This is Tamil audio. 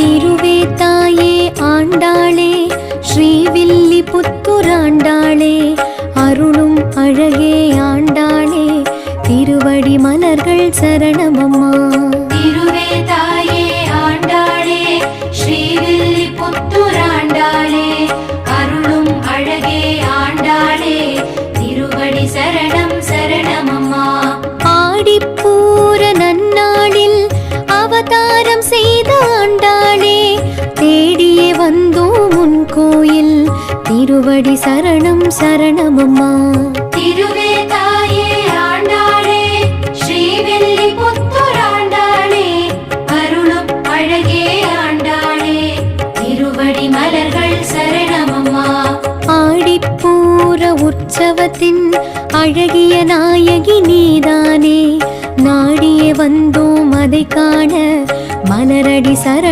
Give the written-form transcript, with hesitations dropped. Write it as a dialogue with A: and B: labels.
A: திருவேத்தாயே ஆண்டாளே ஸ்ரீவில்லிபுத்தூராண்டாளே அருளும் அழகே ஆண்டாளே திருவடி மலர்கள் சரணமம்மா.
B: திருவேத்தாயே ஆண்டாளே ஸ்ரீவில்லிபுத்தூராண்டாளே அருளும் அழகே ஆண்டாளே திருவடி சரணம் சரணமம்மா.
A: ஆடிப்பூர நன்னாளில் அவதாரம் செய்த ஆண்டாளே தேடியே வந்தோம் உன் கோயில் திருவடி சரணம் சரணமம்மா.
B: திருவேத்தாயே ஆண்டாளே ஸ்ரீவில்லிபுத்தூராண்டாளே அருளும் அழகே ஆண்டாளே திருவடி மலர்கள் சரணமம்மா.
A: ஆடிப்பூர உற்சவத்தின் அழகிய நாயகி நீதானே நாடியே வந்தோம் அதை காண மலரடி சரணம்